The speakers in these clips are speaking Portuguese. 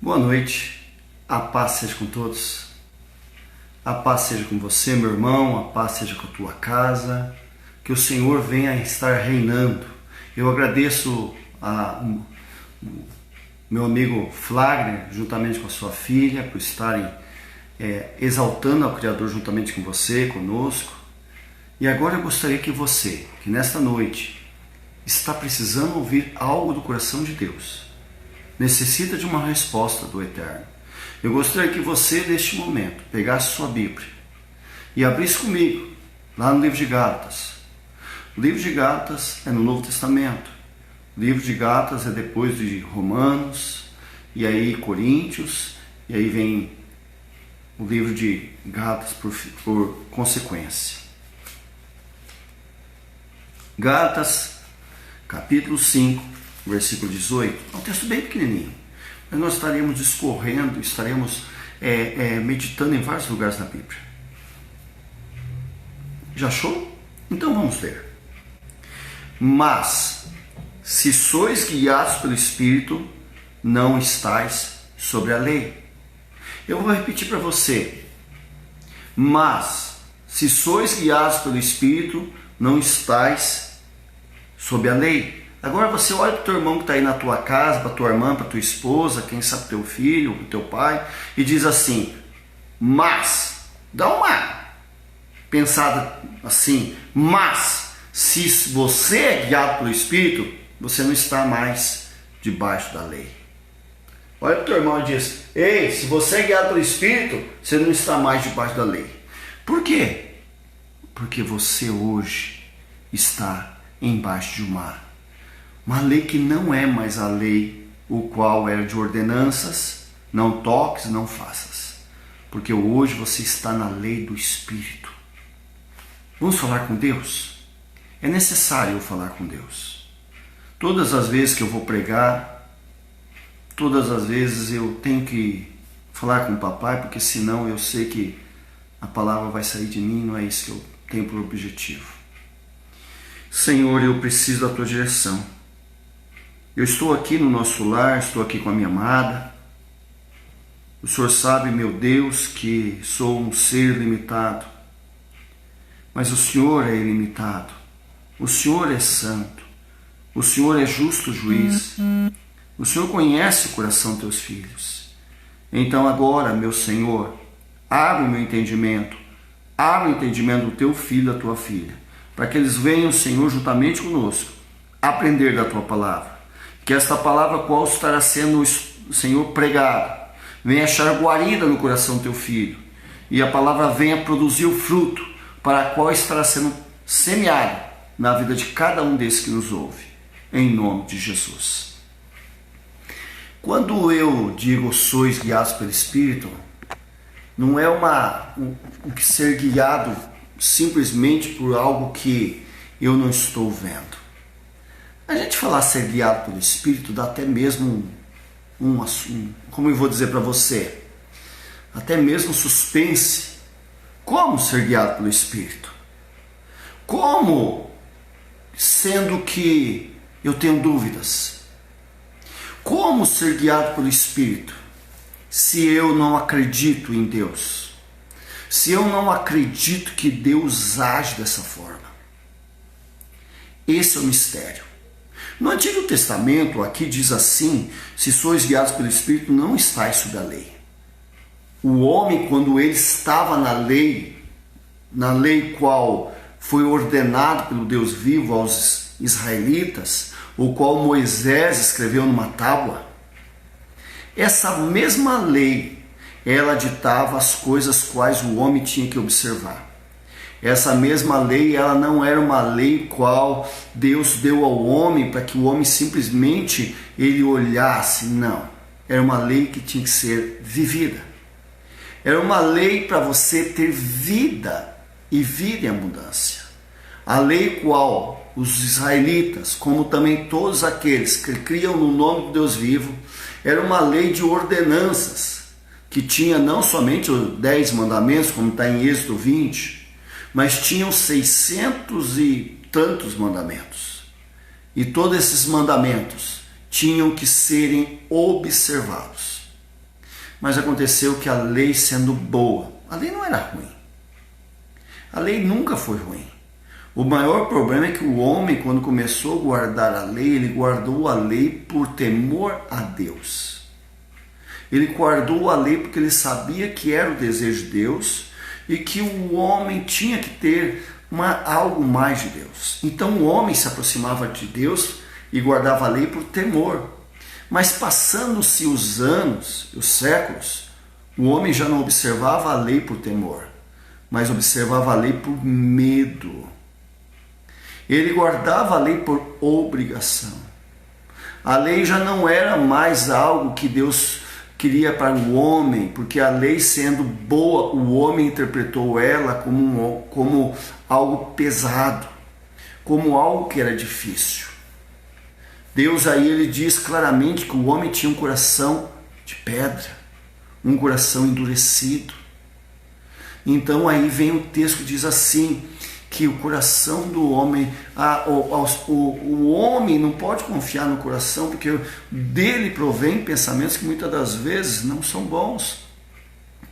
Boa noite, a paz seja com todos, a paz seja com você, meu irmão, a paz seja com a tua casa, que o Senhor venha estar reinando. Eu agradeço a meu amigo Flagner, juntamente com a sua filha, por estarem exaltando ao Criador juntamente com você, conosco. E agora eu gostaria que você, que nesta noite está precisando ouvir algo do coração de Deus, necessita de uma resposta do Eterno, eu gostaria que você, neste momento, pegasse sua Bíblia e abrisse comigo lá no livro de Gálatas. O livro de Gálatas é no Novo Testamento. O livro de Gálatas é depois de Romanos, e aí Coríntios, e aí vem o livro de Gálatas por consequência. Gálatas, capítulo 5, versículo 18. É um texto bem pequenininho, mas nós estaremos discorrendo, estaremos meditando em vários lugares da Bíblia. Já achou? Então vamos ler. Mas, se sois guiados pelo Espírito, não estais sobre a lei. Eu vou repetir para você. Mas, se sois guiados pelo Espírito, não estais sob a lei. Agora você olha para o teu irmão que está aí na tua casa, para tua irmã, para tua esposa, quem sabe teu filho, teu pai, e diz assim, mas, dá uma pensada assim, mas, se você é guiado pelo Espírito, você não está mais debaixo da lei. Olha para o teu irmão e diz, ei, se você é guiado pelo Espírito, você não está mais debaixo da lei. Por quê? Porque você hoje está embaixo de uma lei que não é mais a lei, o qual era de ordenanças, não toques, não faças. Porque hoje você está na lei do Espírito. Vamos falar com Deus? É necessário eu falar com Deus. Todas as vezes que eu vou pregar, todas as vezes eu tenho que falar com o papai, porque senão eu sei que a palavra vai sair de mim, não é isso que eu tenho por objetivo. Senhor, eu preciso da tua direção. Eu estou aqui no nosso lar, estou aqui com a minha amada. O Senhor sabe, meu Deus, que sou um ser limitado. Mas o Senhor é ilimitado. O Senhor é santo. O Senhor é justo juiz. O Senhor conhece o coração dos teus filhos. Então agora, meu Senhor, abre o meu entendimento. Abre o entendimento do teu filho e da tua filha. Para que eles venham, Senhor, juntamente conosco, aprender da tua palavra. Que esta palavra qual estará sendo, Senhor, pregada, venha achar guarida no coração do teu filho. E a palavra venha produzir o fruto para a qual estará sendo semeada na vida de cada um desses que nos ouve. Em nome de Jesus. Quando eu digo sois guiados pelo Espírito, não é ser guiado simplesmente por algo que eu não estou vendo. A gente falar ser guiado pelo Espírito dá até mesmo como eu vou dizer para você, até mesmo suspense. Como ser guiado pelo Espírito? Como, sendo que eu tenho dúvidas? Como ser guiado pelo Espírito se eu não acredito em Deus? Se eu não acredito que Deus age dessa forma? Esse é o mistério. No Antigo Testamento, aqui diz assim, se sois guiados pelo Espírito, não estáis sob a lei. O homem, quando ele estava na lei qual foi ordenado pelo Deus vivo aos israelitas, o qual Moisés escreveu numa tábua, essa mesma lei, ela ditava as coisas quais o homem tinha que observar. Essa mesma lei, ela não era uma lei qual Deus deu ao homem para que o homem simplesmente ele olhasse, não. Era uma lei que tinha que ser vivida. Era uma lei para você ter vida e vida em abundância. A lei qual os israelitas, como também todos aqueles que criam no nome do Deus vivo, era uma lei de ordenanças, que tinha não somente os 10 mandamentos, como está em Êxodo 20, mas tinham 600 e tantos mandamentos. E todos esses mandamentos tinham que serem observados. Mas aconteceu que a lei sendo boa, a lei não era ruim. A lei nunca foi ruim. O maior problema é que o homem, quando começou a guardar a lei, ele guardou a lei por temor a Deus. Ele guardou a lei porque ele sabia que era o desejo de Deus e que o homem tinha que ter algo mais de Deus. Então o homem se aproximava de Deus e guardava a lei por temor. Mas passando-se os anos, os séculos, o homem já não observava a lei por temor, mas observava a lei por medo. Ele guardava a lei por obrigação. A lei já não era mais algo que Deus queria para o homem, porque a lei sendo boa, o homem interpretou ela como algo pesado, como algo que era difícil. Deus aí ele diz claramente que o homem tinha um coração de pedra, um coração endurecido. Então aí vem o texto que diz assim, que o coração do homem, o homem não pode confiar no coração, porque dele provém pensamentos que muitas das vezes não são bons.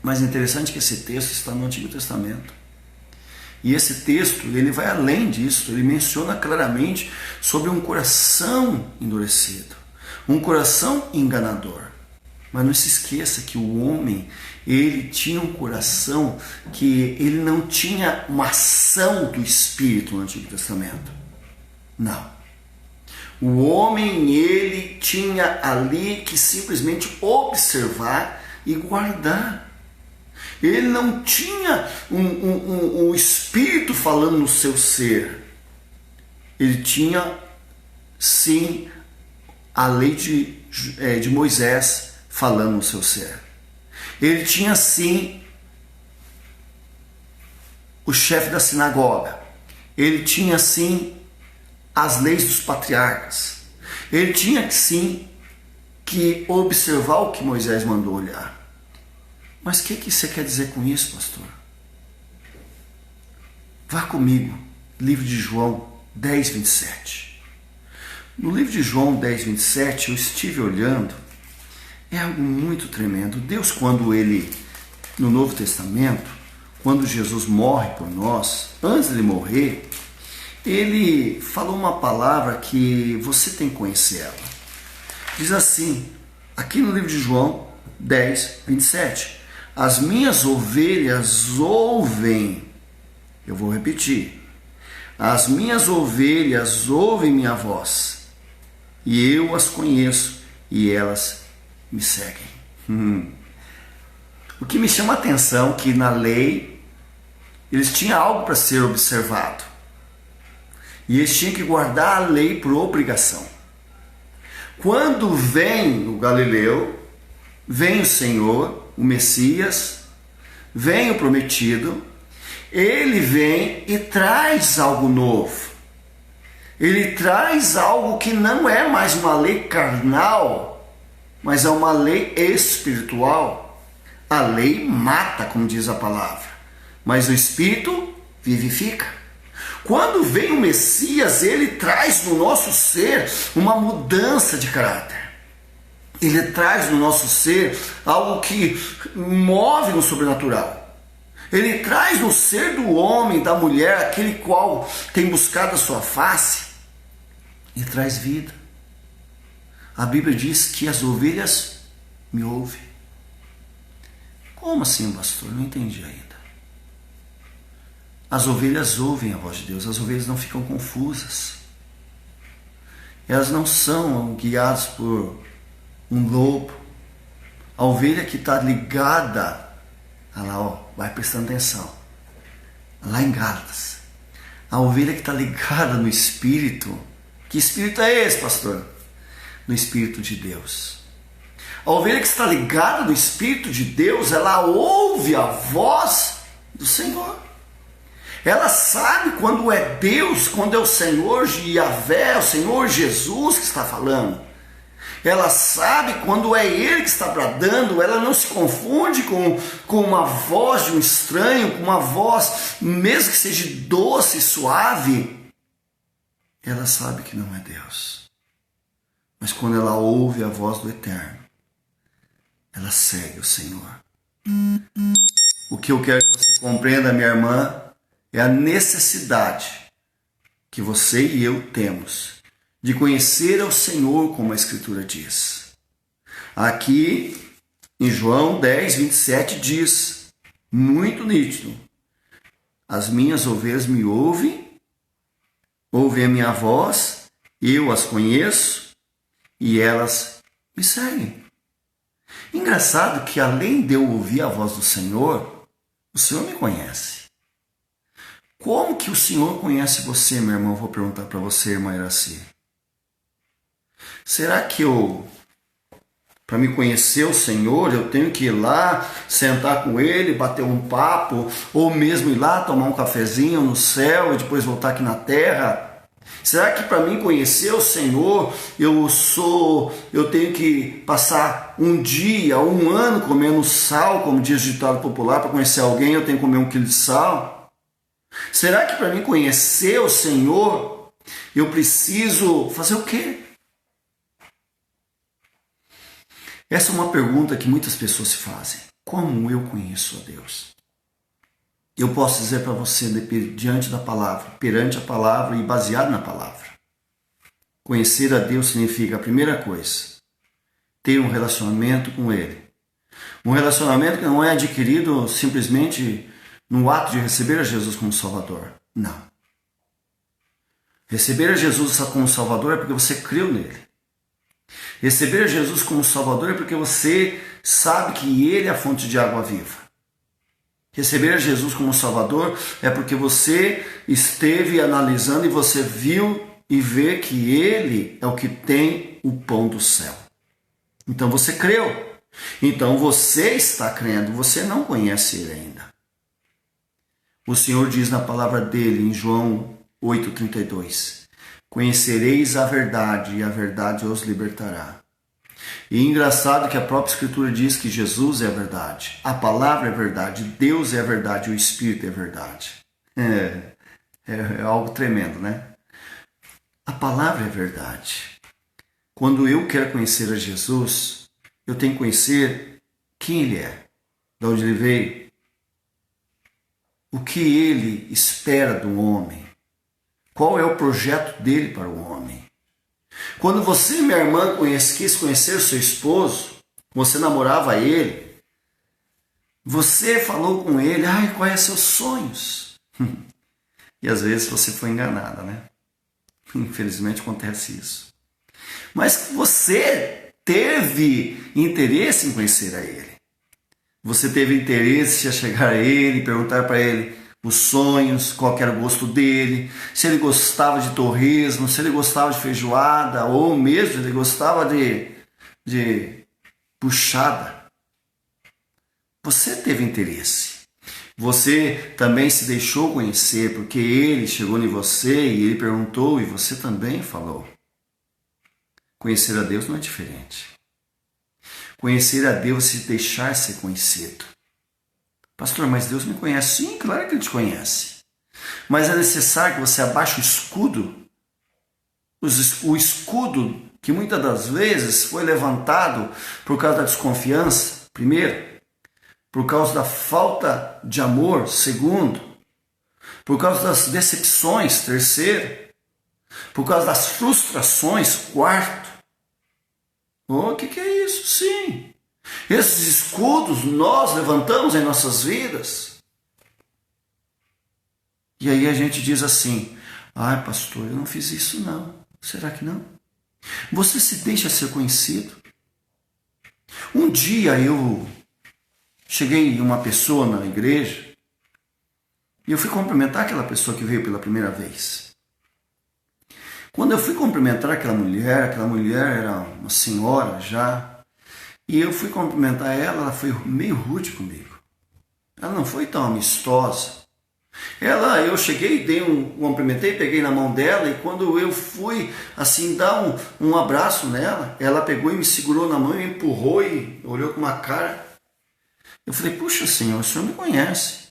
Mas é interessante que esse texto está no Antigo Testamento. E esse texto, ele vai além disso, ele menciona claramente sobre um coração endurecido, um coração enganador. Mas não se esqueça que o homem, ele tinha um coração que ele não tinha uma ação do Espírito no Antigo Testamento. Não. O homem, ele tinha ali que simplesmente observar e guardar. Ele não tinha um Espírito falando no seu ser. Ele tinha, sim, a lei de Moisés falando no seu ser. Ele tinha, sim, o chefe da sinagoga. Ele tinha, sim, as leis dos patriarcas. Ele tinha, sim, que observar o que Moisés mandou olhar. Mas o que você quer dizer com isso, pastor? Vá comigo, livro de João 10, 27. No livro de João 10, 27, eu estive olhando, é algo muito tremendo. Deus, quando ele, no Novo Testamento, quando Jesus morre por nós, antes de ele morrer, ele falou uma palavra que você tem que conhecer ela. Diz assim, aqui no livro de João 10, 27, as minhas ovelhas ouvem, eu vou repetir, as minhas ovelhas ouvem minha voz, e eu as conheço, e elas me seguem. O que me chama a atenção é que na lei, eles tinham algo para ser observado, e eles tinham que guardar a lei por obrigação. Quando vem o Galileu, vem o Senhor, o Messias, vem o prometido, ele vem e traz algo novo. Ele traz algo que não é mais uma lei carnal, mas é uma lei espiritual. A lei mata, como diz a palavra, mas o Espírito vivifica. Quando vem o Messias, ele traz no nosso ser uma mudança de caráter. Ele traz no nosso ser algo que move no sobrenatural. Ele traz no ser do homem, da mulher, aquele qual tem buscado a sua face, e traz vida. A Bíblia diz que as ovelhas me ouvem. Como assim, pastor? Não entendi ainda. As ovelhas ouvem a voz de Deus, as ovelhas não ficam confusas. Elas não são guiadas por um lobo. A ovelha que está ligada, olha lá, ó, vai prestando atenção, lá em Gálatas, a ovelha que está ligada no Espírito, que Espírito é esse, pastor? No Espírito de Deus. A ovelha que está ligada no Espírito de Deus, ela ouve a voz do Senhor. Ela sabe quando é Deus, quando é o Senhor Yahvé, o Senhor Jesus que está falando. Ela sabe quando é Ele que está bradando, ela não se confunde com uma voz de um estranho, com uma voz, mesmo que seja doce e suave. Ela sabe que não é Deus. Mas quando ela ouve a voz do Eterno, ela segue o Senhor. O que eu quero que você compreenda, minha irmã, é a necessidade que você e eu temos de conhecer ao Senhor, como a Escritura diz. Aqui em João 10, 27 diz, muito nítido: as minhas ovelhas me ouvem a minha voz, eu as conheço e elas me seguem. Engraçado que além de eu ouvir a voz do Senhor, o Senhor me conhece. Como que o Senhor conhece você, meu irmão? Eu vou perguntar para você, irmã Iraci. Será que para me conhecer o Senhor, eu tenho que ir lá, sentar com Ele, bater um papo, ou mesmo ir lá tomar um cafezinho no céu e depois voltar aqui na terra? Será que para mim conhecer o Senhor, eu tenho que passar um dia, um ano comendo sal, como diz o ditado popular? Para conhecer alguém eu tenho que comer 1 quilo de sal? Será que para mim conhecer o Senhor, eu preciso fazer o quê? Essa é uma pergunta que muitas pessoas se fazem. Como eu conheço a Deus? Eu posso dizer para você, diante da palavra, perante a palavra e baseado na palavra. Conhecer a Deus significa, a primeira coisa, ter um relacionamento com Ele. Um relacionamento que não é adquirido simplesmente no ato de receber a Jesus como Salvador. Não. Receber a Jesus como Salvador é porque você creu nele. Receber a Jesus como Salvador é porque você sabe que Ele é a fonte de água viva. Receber a Jesus como Salvador é porque você esteve analisando e você viu e vê que Ele é o que tem o pão do céu. Então você creu. Então você está crendo, você não conhece Ele ainda. O Senhor diz na palavra dele em João 8,32: conhecereis a verdade e a verdade os libertará. E engraçado que a própria Escritura diz que Jesus é a verdade, a palavra é a verdade, Deus é a verdade, o Espírito é a verdade. É algo tremendo, né? A palavra é a verdade. Quando eu quero conhecer a Jesus, eu tenho que conhecer quem Ele é, de onde Ele veio, o que Ele espera do homem, qual é o projeto dele para o homem. Quando você, minha irmã, quis conhecer o seu esposo, você namorava ele, você falou com ele, quais são seus sonhos? E às vezes você foi enganada, né? Infelizmente acontece isso. Mas você teve interesse em conhecer a ele. Você teve interesse em chegar a ele, perguntar para ele os sonhos, qual era o gosto dele, se ele gostava de torresmo, se ele gostava de feijoada, ou mesmo ele gostava de puxada. Você teve interesse. Você também se deixou conhecer, porque ele chegou em você e ele perguntou e você também falou. Conhecer a Deus não é diferente. Conhecer a Deus é se deixar ser conhecido. Pastor, mas Deus me conhece. Sim, claro que Ele te conhece. Mas é necessário que você abaixe o escudo. O escudo que muitas das vezes foi levantado por causa da desconfiança, primeiro. Por causa da falta de amor, segundo. Por causa das decepções, terceiro. Por causa das frustrações, quarto. O que é isso? Sim. Esses escudos nós levantamos em nossas vidas. E aí a gente diz assim: pastor, eu não fiz isso não. Será que não? Você se deixa ser conhecido. Um dia eu cheguei em uma pessoa na igreja e eu fui cumprimentar aquela pessoa que veio pela primeira vez. Quando eu fui cumprimentar aquela mulher era uma senhora já, e eu fui cumprimentar ela foi meio rude comigo. Ela não foi tão amistosa. Eu cheguei, cumprimentei, peguei na mão dela, e quando eu fui assim dar um abraço nela, ela pegou e me segurou na mão e me empurrou e olhou com uma cara. Eu falei: puxa, Senhor, o Senhor me conhece.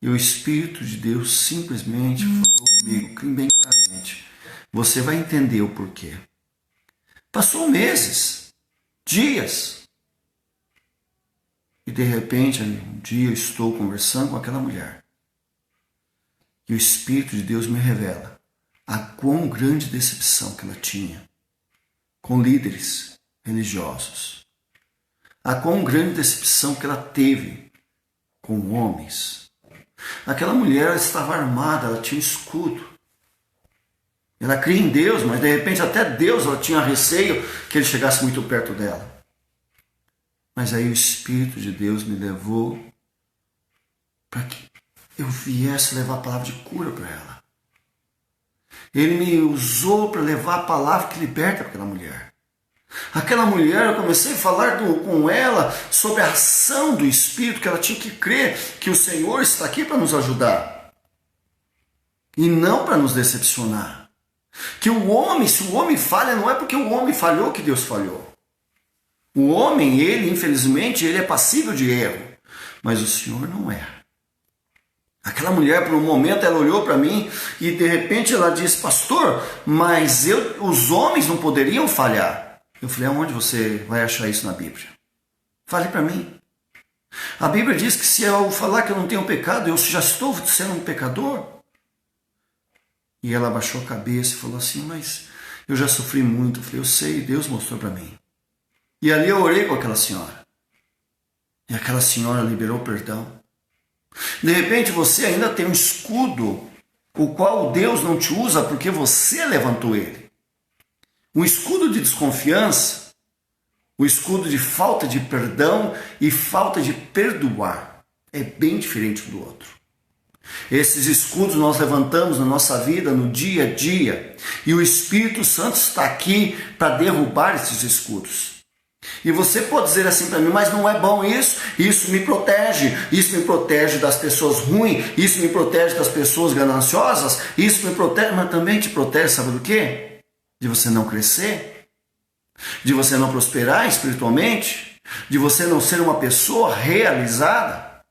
E o Espírito de Deus simplesmente falou comigo, bem claramente: você vai entender o porquê. Passou meses, dias. E de repente, um dia eu estou conversando com aquela mulher. E o Espírito de Deus me revela a quão grande decepção que ela tinha com líderes religiosos. A quão grande decepção que ela teve com homens. Aquela mulher estava armada, ela tinha um escudo. Ela cria em Deus, mas de repente até Deus ela tinha receio que ele chegasse muito perto dela. Mas aí o Espírito de Deus me levou para que eu viesse levar a palavra de cura para ela. Ele me usou para levar a palavra que liberta para aquela mulher. Aquela mulher, eu comecei a falar com ela sobre a ação do Espírito, que ela tinha que crer que o Senhor está aqui para nos ajudar. E não para nos decepcionar. Que o homem, se o homem falha, não é porque o homem falhou que Deus falhou. O homem, ele, infelizmente, ele é passível de erro. Mas o Senhor não é. Aquela mulher, por um momento, ela olhou para mim e de repente ela disse, pastor, mas os homens não poderiam falhar. Eu falei, aonde você vai achar isso na Bíblia? Fale para mim. A Bíblia diz que se eu falar que eu não tenho pecado, eu já estou sendo um pecador. E ela abaixou a cabeça e falou assim, mas eu já sofri muito. Eu falei, eu sei, Deus mostrou para mim. E ali eu orei com aquela senhora. E aquela senhora liberou perdão. De repente você ainda tem um escudo, o qual Deus não te usa porque você levantou ele. Um escudo de desconfiança, o escudo de falta de perdão e falta de perdoar. É bem diferente um do outro. Esses escudos nós levantamos na nossa vida, no dia a dia. E o Espírito Santo está aqui para derrubar esses escudos. E você pode dizer assim para mim, mas não é bom isso me protege das pessoas ruins, isso me protege das pessoas gananciosas, isso me protege, mas também te protege, sabe do quê? De você não crescer, de você não prosperar espiritualmente, de você não ser uma pessoa realizada.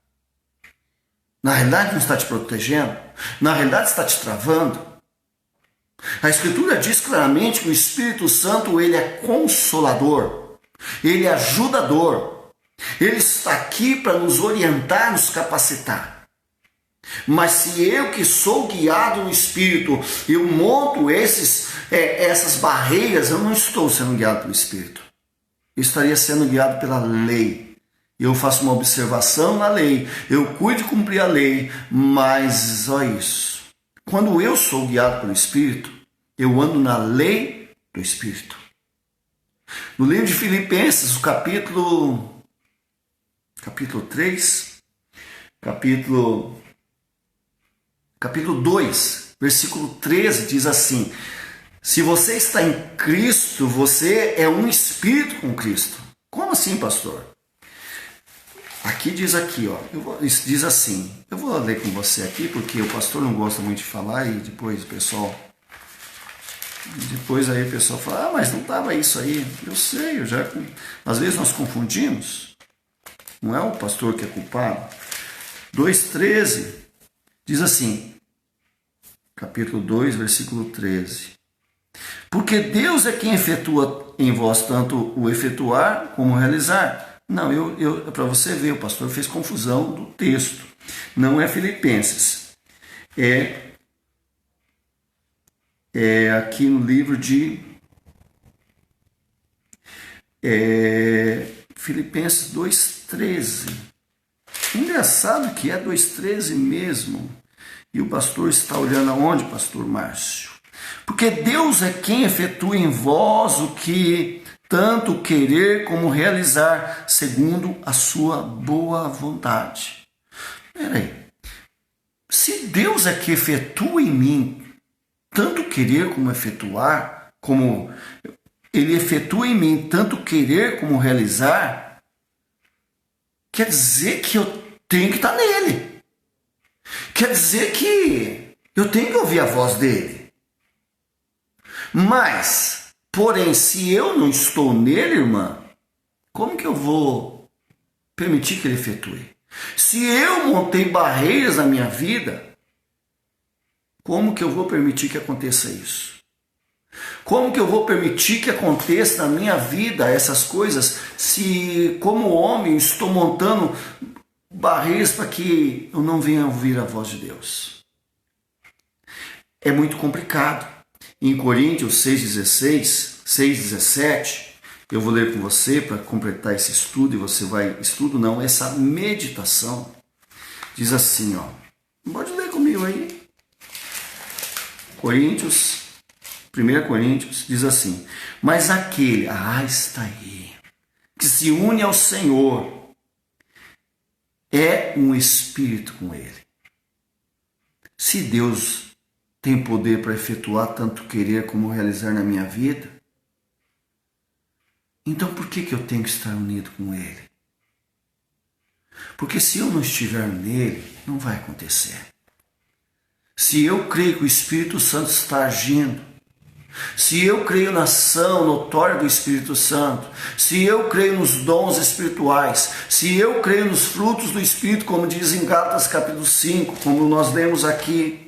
Na realidade não está te protegendo, na realidade está te travando. A Escritura diz claramente que o Espírito Santo ele é consolador. Ele é ajudador. Ele está aqui para nos orientar, nos capacitar. Mas se eu que sou guiado no Espírito, eu monto essas barreiras, eu não estou sendo guiado pelo Espírito. Eu estaria sendo guiado pela lei. Eu faço uma observação na lei, eu cuido de cumprir a lei, mas olha isso. Quando eu sou guiado pelo Espírito, eu ando na lei do Espírito. No livro de Filipenses, o capítulo 3, capítulo 2, versículo 13, diz assim, se você está em Cristo, você é um espírito com Cristo. Como assim, pastor? Aqui diz aqui, ó, diz assim, eu vou ler com você aqui, porque o pastor não gosta muito de falar e depois aí o pessoal fala, mas não estava isso aí. Eu sei, às vezes nós confundimos. Não é o pastor que é culpado. 2,13 diz assim, capítulo 2, versículo 13. Porque Deus é quem efetua em vós tanto o efetuar como o realizar. Não, para você ver, o pastor fez confusão do texto. Não é Filipenses. É aqui no livro de Filipenses 2,13. Engraçado que é 2,13 mesmo. E o pastor está olhando aonde, pastor Márcio? Porque Deus é quem efetua em vós o que tanto querer como realizar, segundo a sua boa vontade. Peraí. Se Deus é que efetua em mim tanto querer como efetuar, como ele efetua em mim tanto querer como realizar, quer dizer que eu tenho que estar nele. Quer dizer que eu tenho que ouvir a voz dele. Mas, porém, se eu não estou nele, irmã, como que eu vou permitir que ele efetue? Se eu montei barreiras na minha vida, como que eu vou permitir que aconteça isso? Como que eu vou permitir que aconteça na minha vida essas coisas se, como homem, estou montando barreiras para que eu não venha ouvir a voz de Deus? É muito complicado. Em Coríntios 6,16, 6,17, eu vou ler com você para completar esse estudo, e você vai, estudo não, essa meditação. Diz assim, ó, pode ler comigo aí. Coríntios, 1 Coríntios, diz assim: mas aquele, está aí, que se une ao Senhor, é um espírito com ele. Se Deus tem poder para efetuar tanto querer como realizar na minha vida, então por que eu tenho que estar unido com ele? Porque se eu não estiver nele, não vai acontecer. Se eu creio que o Espírito Santo está agindo, se eu creio na ação notória do Espírito Santo, se eu creio nos dons espirituais, se eu creio nos frutos do Espírito, como diz em Gálatas capítulo 5, como nós lemos aqui,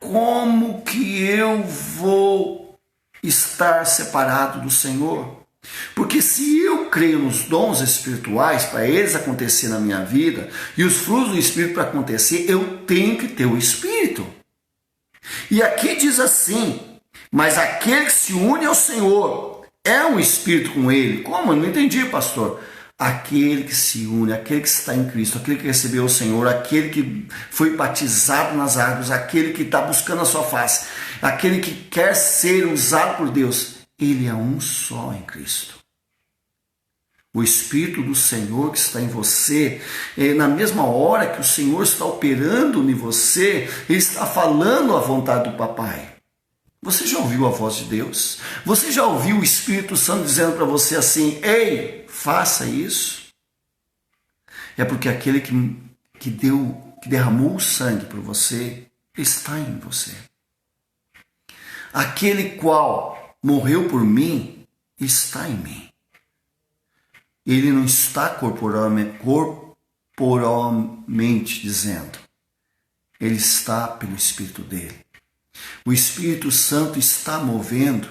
como que eu vou estar separado do Senhor? Porque se eu creio nos dons espirituais, para eles acontecer na minha vida, e os frutos do Espírito para acontecer, eu tenho que ter o Espírito. E aqui diz assim: mas aquele que se une ao Senhor é um espírito com ele. Como? Eu não entendi, pastor. Aquele que se une, aquele que está em Cristo, aquele que recebeu o Senhor, aquele que foi batizado nas águas, aquele que está buscando a sua face, aquele que quer ser usado por Deus, ele é um só em Cristo. O Espírito do Senhor que está em você, na mesma hora que o Senhor está operando em você, ele está falando a vontade do Papai. Você já ouviu a voz de Deus? Você já ouviu o Espírito Santo dizendo para você assim: ei, faça isso? É porque aquele que derramou o sangue por você, está em você. Aquele qual morreu por mim, está em mim. Ele não está corporalmente dizendo. Ele está pelo Espírito dele. O Espírito Santo está movendo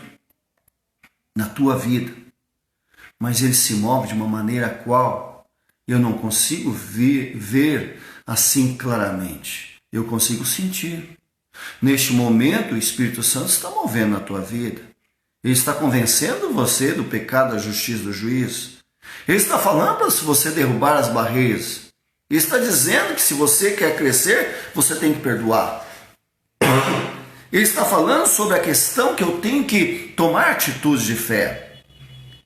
na tua vida, mas ele se move de uma maneira a qual eu não consigo ver assim claramente. Eu consigo sentir. Neste momento, o Espírito Santo está movendo na tua vida. Ele está convencendo você do pecado, da justiça, do juízo. Ele está falando para você derrubar as barreiras. Ele está dizendo que se você quer crescer, você tem que perdoar. Ele está falando sobre a questão que eu tenho que tomar atitudes de fé.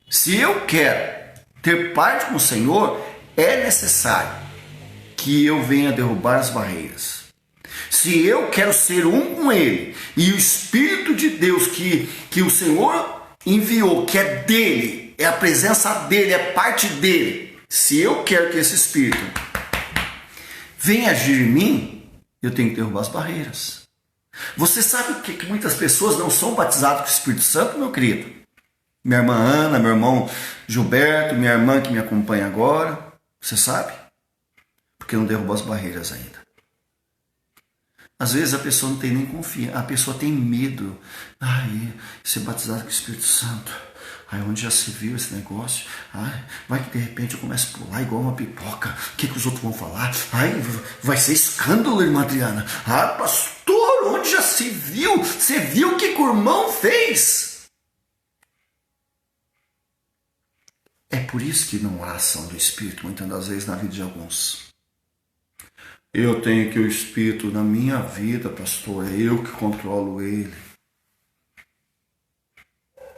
Se eu quero ter parte com o Senhor, é necessário que eu venha derrubar as barreiras. Se eu quero ser um com Ele, e o Espírito de Deus que o Senhor enviou, que é dele, é a presença dele, é parte dele. Se eu quero que esse Espírito venha agir em mim, eu tenho que derrubar as barreiras. Você sabe que muitas pessoas não são batizadas com o Espírito Santo, meu querido? Minha irmã Ana, meu irmão Gilberto, minha irmã que me acompanha agora. Você sabe? Porque não derrubou as barreiras ainda. Às vezes a pessoa não tem nem confiança, a pessoa tem medo. Ser batizado com o Espírito Santo. Onde já se viu esse negócio? Vai que de repente eu começo a pular igual uma pipoca. O que os outros vão falar? Vai ser escândalo, irmã Adriana. Pastor, onde já se viu? Você viu o que o irmão fez? É por isso que não há ação do Espírito, muitas das vezes, na vida de alguns. Eu tenho que o Espírito na minha vida, pastor, é eu que controlo ele.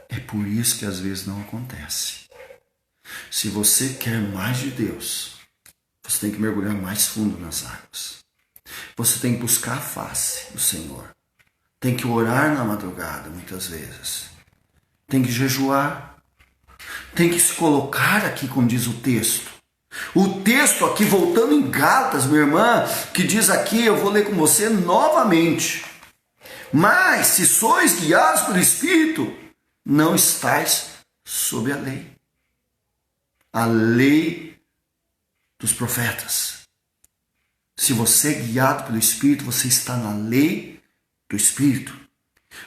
É por isso que às vezes não acontece. Se você quer mais de Deus, você tem que mergulhar mais fundo nas águas. Você tem que buscar a face do Senhor. Tem que orar na madrugada, muitas vezes. Tem que jejuar. Tem que se colocar aqui, como diz o texto. O texto aqui, voltando em Gálatas, minha irmã, que diz aqui, eu vou ler com você novamente. Mas, se sois guiados pelo Espírito, não estáis sob a lei. A lei dos profetas. Se você é guiado pelo Espírito, você está na lei do Espírito.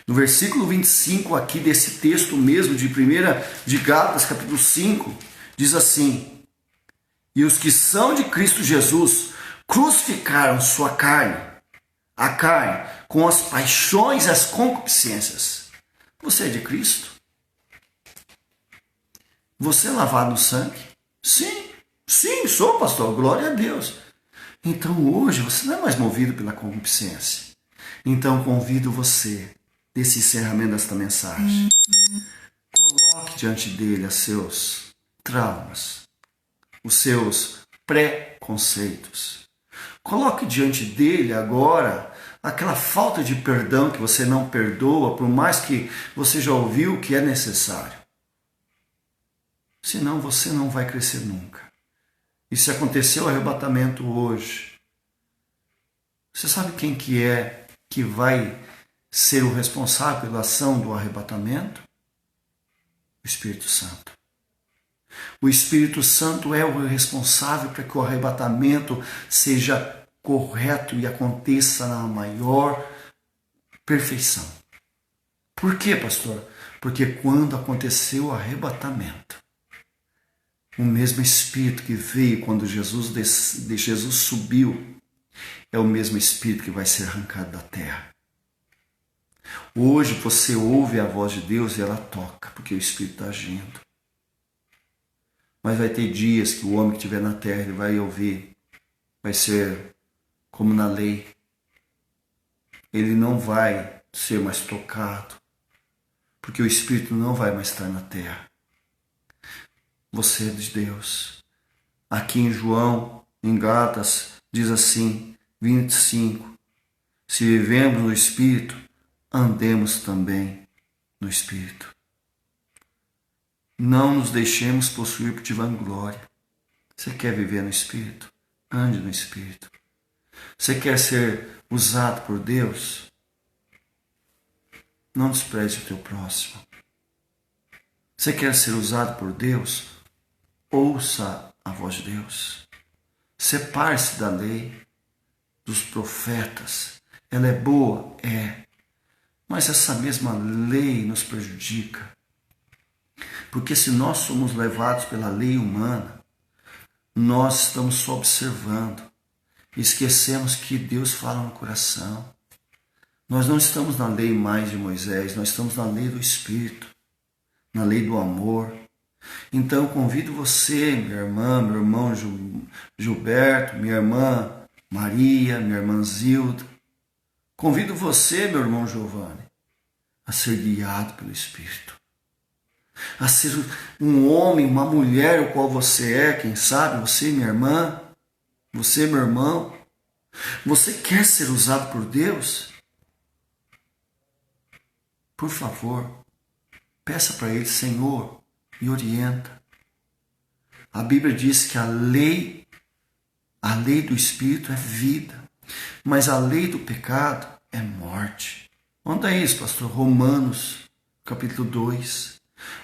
No versículo 25 aqui desse texto mesmo, de Gálatas, capítulo 5, diz assim: e os que são de Cristo Jesus crucificaram sua carne, a carne, com as paixões e as concupiscências. Você é de Cristo? Você é lavado no sangue? Sim, sou, pastor, glória a Deus. Então hoje você não é mais movido pela concupiscência. Então convido você, desse encerramento desta mensagem, coloque diante dele os seus traumas, os seus preconceitos. Coloque diante dele agora aquela falta de perdão que você não perdoa, por mais que você já ouviu que é necessário. Senão você não vai crescer nunca. E se aconteceu o arrebatamento hoje, você sabe quem que é que vai ser o responsável pela ação do arrebatamento? O Espírito Santo. O Espírito Santo é o responsável para que o arrebatamento seja correto e aconteça na maior perfeição. Por quê, pastor? Porque quando aconteceu o arrebatamento, o mesmo Espírito que veio quando Jesus subiu, é o mesmo Espírito que vai ser arrancado da terra. Hoje você ouve a voz de Deus e ela toca, porque o Espírito está agindo. Mas vai ter dias que o homem que estiver na terra, ele vai ouvir, vai ser como na lei. Ele não vai ser mais tocado, porque o Espírito não vai mais estar na terra. Você é de Deus. Aqui em João, em Gálatas, diz assim, 25, se vivemos no Espírito, andemos também no Espírito. Não nos deixemos possuir de vanglória. Você quer viver no Espírito? Ande no Espírito. Você quer ser usado por Deus? Não despreze o teu próximo. Você quer ser usado por Deus? Ouça a voz de Deus. Separe-se da lei, dos profetas. Ela é boa? É. Mas essa mesma lei nos prejudica. Porque se nós somos levados pela lei humana, nós estamos só observando. Esquecemos que Deus fala no coração. Nós não estamos na lei mais de Moisés, nós estamos na lei do Espírito, na lei do amor. Então eu convido você, minha irmã, meu irmão Gilberto, minha irmã Maria, minha irmã Zilda. Convido você, meu irmão Giovanni, a ser guiado pelo Espírito. A ser um homem, uma mulher, o qual você é, quem sabe, você, minha irmã, você, meu irmão. Você quer ser usado por Deus? Por favor, peça para Ele, Senhor, me orienta. A Bíblia diz que a lei do Espírito é vida, mas a lei do pecado é morte. Onde é isso, pastor? Romanos, capítulo 2.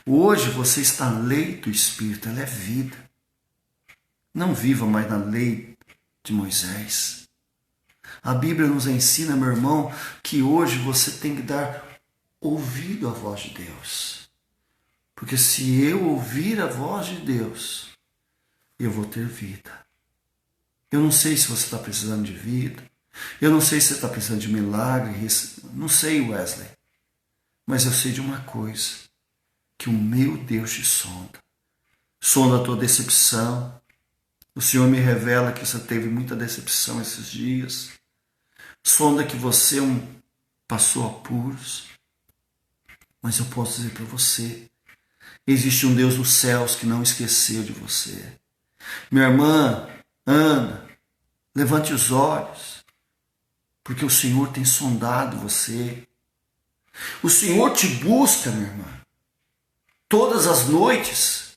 Hoje você está na lei do Espírito, ela é vida. Não viva mais na lei de Moisés. A Bíblia nos ensina, meu irmão, que hoje você tem que dar ouvido à voz de Deus. Porque se eu ouvir a voz de Deus, eu vou ter vida. Eu não sei se você está precisando de vida. Eu não sei se você está precisando de milagre. Não sei, Wesley. Mas eu sei de uma coisa. Que o meu Deus te sonda. Sonda a tua decepção. O Senhor me revela que você teve muita decepção esses dias. Sonda que você passou apuros. Mas eu posso dizer para você, existe um Deus nos céus que não esqueceu de você. Minha irmã, Ana, levante os olhos, porque o Senhor tem sondado você. O Senhor te busca, minha irmã, todas as noites.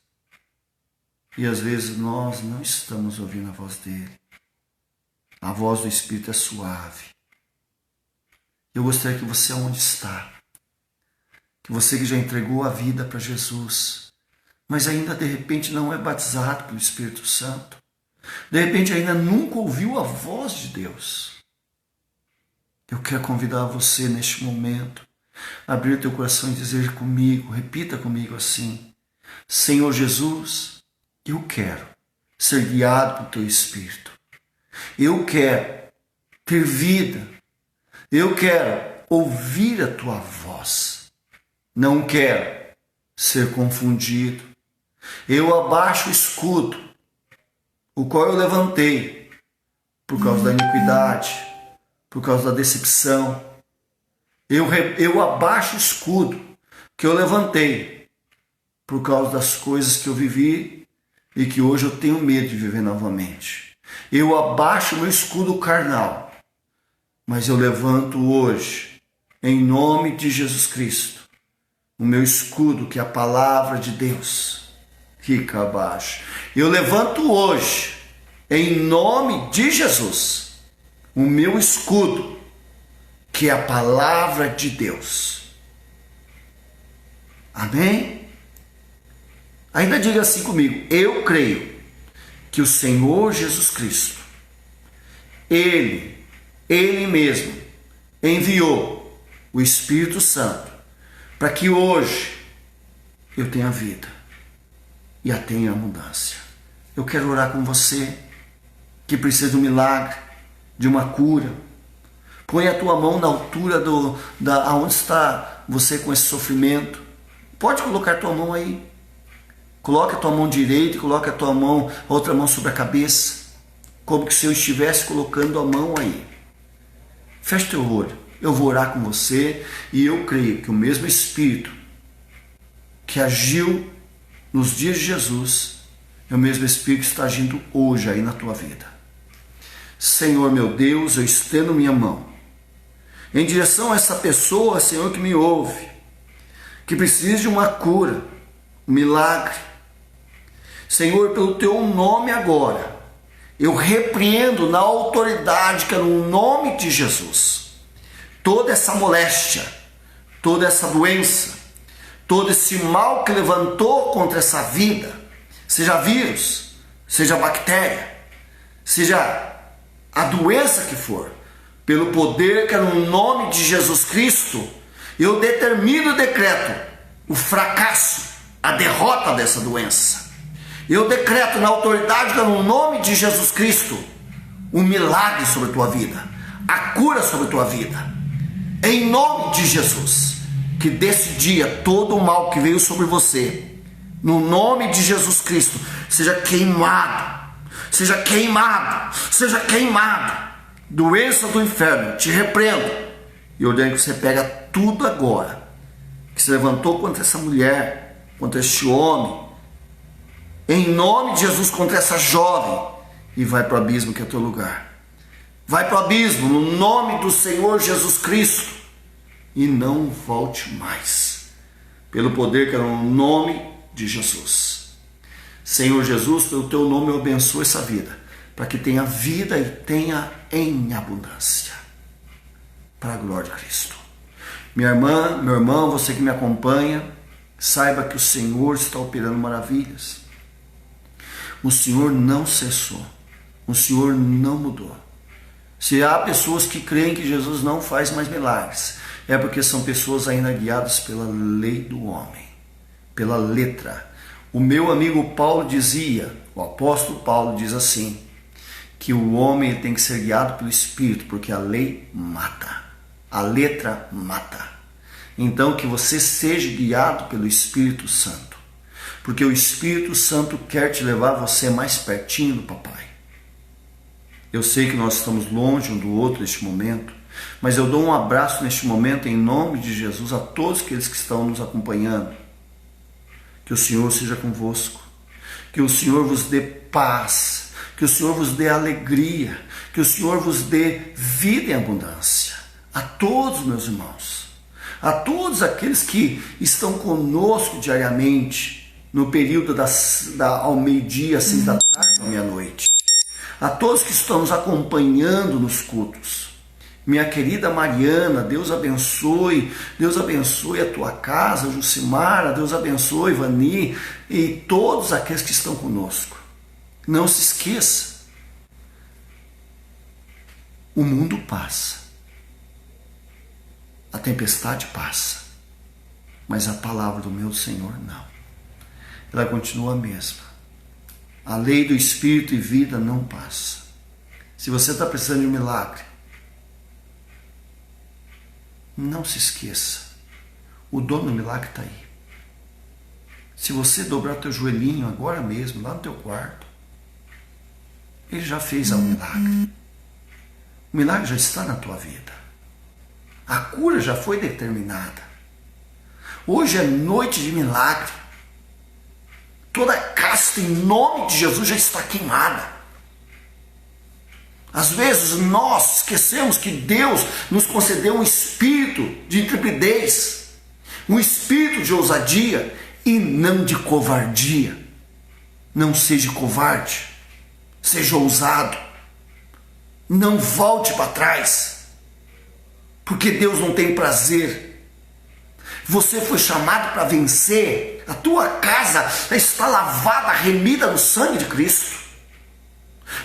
E às vezes nós não estamos ouvindo a voz dele. A voz do Espírito é suave. Eu gostaria que você, onde está, que você que já entregou a vida para Jesus, mas ainda de repente não é batizado pelo Espírito Santo, de repente ainda nunca ouviu a voz de Deus, eu quero convidar você neste momento abrir o teu coração e dizer comigo, repita comigo assim: Senhor Jesus, eu quero ser guiado pelo teu Espírito. Eu quero ter vida. Eu quero ouvir a tua voz. Não quero ser confundido. Eu abaixo o escudo, o qual eu levantei por causa da iniquidade, por causa da decepção. Eu abaixo o escudo que eu levantei por causa das coisas que eu vivi e que hoje eu tenho medo de viver novamente. Eu abaixo o meu escudo carnal, mas eu levanto hoje, em nome de Jesus Cristo, o meu escudo, que é a palavra de Deus. Fica abaixo. Eu levanto hoje, em nome de Jesus, o meu escudo, que é a palavra de Deus. Amém? Ainda diga assim comigo: eu creio que o Senhor Jesus Cristo, Ele mesmo enviou o Espírito Santo para que hoje eu tenha vida e a tenha abundância. Eu quero orar com você que precisa de um milagre, de uma cura. Põe a tua mão na altura aonde está você com esse sofrimento. Pode colocar a tua mão aí. Coloca a tua mão direita e coloca a outra mão sobre a cabeça, como que se eu estivesse colocando a mão aí. Feche teu olho. Eu vou orar com você e eu creio que o mesmo Espírito que agiu nos dias de Jesus é o mesmo Espírito que está agindo hoje aí na tua vida. Senhor meu Deus, eu estendo minha mão em direção a essa pessoa, Senhor, que me ouve, que precisa de uma cura, um milagre. Senhor, pelo teu nome agora, eu repreendo na autoridade que é no nome de Jesus toda essa moléstia, toda essa doença, todo esse mal que levantou contra essa vida, seja vírus, seja bactéria, seja a doença que for, pelo poder que é no nome de Jesus Cristo, eu determino e decreto o fracasso, a derrota dessa doença. Eu decreto na autoridade que é no nome de Jesus Cristo um milagre sobre a tua vida, a cura sobre a tua vida. Em nome de Jesus, que desse dia todo o mal que veio sobre você, no nome de Jesus Cristo, seja queimado, seja queimado, seja queimado. Doença do inferno, te repreendo e ordeno que você pega tudo agora que se levantou contra essa mulher, contra este homem, em nome de Jesus, contra essa jovem, e vai para o abismo que é teu lugar. Vai para o abismo no nome do Senhor Jesus Cristo e não volte mais, pelo poder que é no nome de Jesus. Senhor Jesus, pelo teu nome eu abençoo essa vida, para que tenha vida e tenha em abundância, para a glória de Cristo. Minha irmã, meu irmão, você que me acompanha, saiba que o Senhor está operando maravilhas. O Senhor não cessou, o Senhor não mudou. Se há pessoas que creem que Jesus não faz mais milagres, é porque são pessoas ainda guiadas pela lei do homem, pela letra. O meu amigo Paulo dizia, o apóstolo Paulo diz assim, que o homem tem que ser guiado pelo Espírito, porque a lei mata, a letra mata. Então que você seja guiado pelo Espírito Santo, porque o Espírito Santo quer te levar você mais pertinho do papai. Eu sei que nós estamos longe um do outro neste momento, mas eu dou um abraço neste momento em nome de Jesus a todos aqueles que estão nos acompanhando. Que o Senhor seja convosco, que o Senhor vos dê paz, que o Senhor vos dê alegria, que o Senhor vos dê vida em abundância. A todos, meus irmãos, a todos aqueles que estão conosco diariamente, no período ao meio-dia, 6 da tarde, à meia-noite. A todos que estão nos acompanhando nos cultos. Minha querida Mariana, Deus abençoe a tua casa, Jucimara, Deus abençoe, Vani, e todos aqueles que estão conosco. Não se esqueça, o mundo passa, A tempestade passa, mas a palavra do meu Senhor não. Ela continua a mesma. A lei do Espírito e vida não passa. Se você está precisando de um milagre, não se esqueça. O dono do milagre está aí. Se você dobrar teu joelhinho agora mesmo, lá no teu quarto, ele já fez o milagre. O milagre já está na tua vida. A cura já foi determinada. Hoje é noite de milagre. Toda casta em nome de Jesus já está queimada. Às vezes nós esquecemos que Deus nos concedeu um espírito de intrepidez, um espírito de ousadia e não de covardia. Não seja covarde, seja ousado. Não volte para trás, porque Deus não tem prazer. Você foi chamado para vencer. A tua casa está lavada, remida no sangue de Cristo.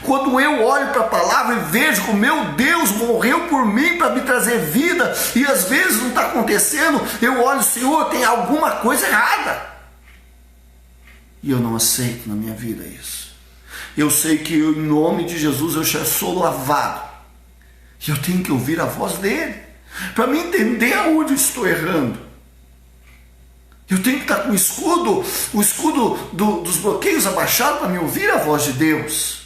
Quando eu olho para a palavra e vejo que o meu Deus morreu por mim para me trazer vida, e às vezes não está acontecendo, eu olho, Senhor, tem alguma coisa errada. E eu não aceito na minha vida isso. Eu sei que eu, em nome de Jesus, eu já sou lavado. E eu tenho que ouvir a voz dele, para me entender aonde eu estou errando. Eu tenho que estar com o escudo dos bloqueios abaixado para me ouvir a voz de Deus.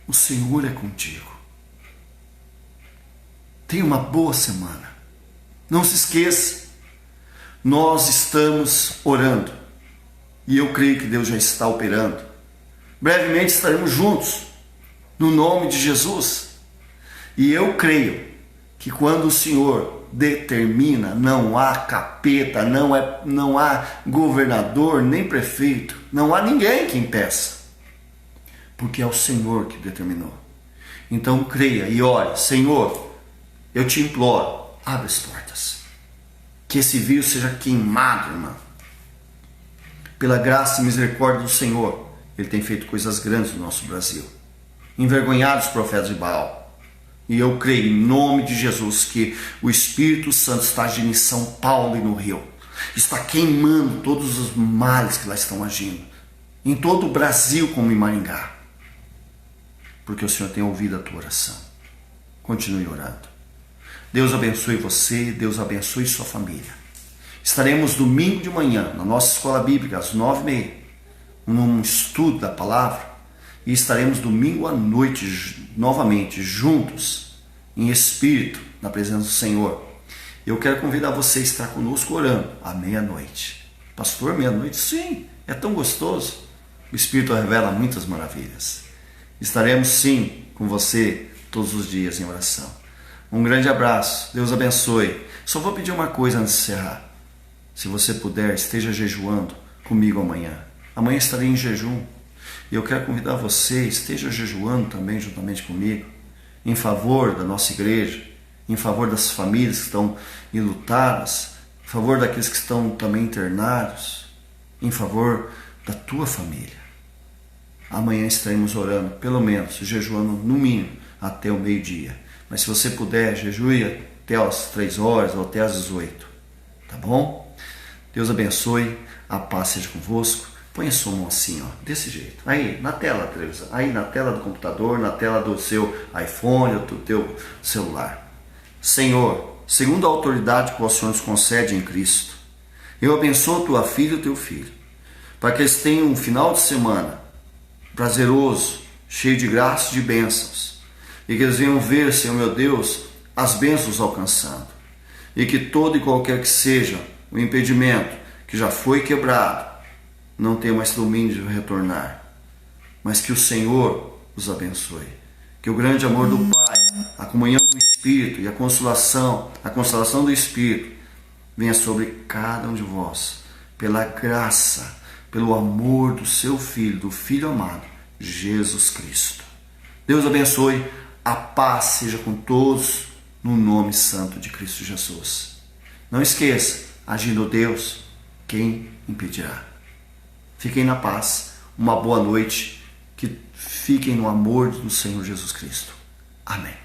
O Senhor é contigo. Tenha uma boa semana. Não se esqueça, nós estamos orando. E eu creio que Deus já está operando. Brevemente estaremos juntos, no nome de Jesus. E eu creio que quando o Senhor determina, não há capeta, não há governador, nem prefeito, não há ninguém que impeça. Porque é o Senhor que determinou. Então creia e ore. Senhor, eu te imploro, abre as portas. Que esse vírus seja queimado, irmão. Pela graça e misericórdia do Senhor, Ele tem feito coisas grandes no nosso Brasil. Envergonhados os profetas de Baal. E eu creio em nome de Jesus que o Espírito Santo está agindo em São Paulo e no Rio. Está queimando todos os males que lá estão agindo. Em todo o Brasil como em Maringá. Porque o Senhor tem ouvido a tua oração. Continue orando. Deus abençoe você, Deus abençoe sua família. Estaremos domingo de manhã na nossa escola bíblica às 9h30, num estudo da palavra. E estaremos domingo à noite novamente juntos, em espírito, na presença do Senhor. Eu quero convidar você a estar conosco orando à meia-noite. Pastor, meia-noite? Sim, é tão gostoso. O Espírito revela muitas maravilhas. Estaremos sim com você todos os dias em oração. Um grande abraço, Deus abençoe. Só vou pedir uma coisa antes de encerrar. Se você puder, esteja jejuando comigo amanhã. Amanhã estarei em jejum. E eu quero convidar você, esteja jejuando também juntamente comigo, em favor da nossa igreja, em favor das famílias que estão enlutadas, em favor daqueles que estão também internados, em favor da tua família. Amanhã estaremos orando, pelo menos, jejuando no mínimo até o meio-dia. Mas se você puder, jejue até as 3 horas ou até as 18. Tá bom? Deus abençoe, a paz seja convosco. Põe a sua mão assim, ó, desse jeito. Aí, na tela da televisão. Aí, na tela do computador, na tela do seu iPhone, do teu celular. Senhor, segundo a autoridade que o Senhor nos concede em Cristo, eu abençoo tua filha e o teu filho, para que eles tenham um final de semana prazeroso, cheio de graça e de bênçãos, e que eles venham ver, Senhor meu Deus, as bênçãos alcançando, e que todo e qualquer que seja o impedimento que já foi quebrado, não tenha mais domínio de retornar, mas que o Senhor os abençoe. Que o grande amor do Pai, a comunhão do Espírito e a consolação do Espírito venha sobre cada um de vós, pela graça, pelo amor do seu Filho, do Filho amado, Jesus Cristo. Deus abençoe, a paz seja com todos, no nome santo de Cristo Jesus. Não esqueça, agindo Deus, quem impedirá? Fiquem na paz, uma boa noite, que fiquem no amor do Senhor Jesus Cristo. Amém.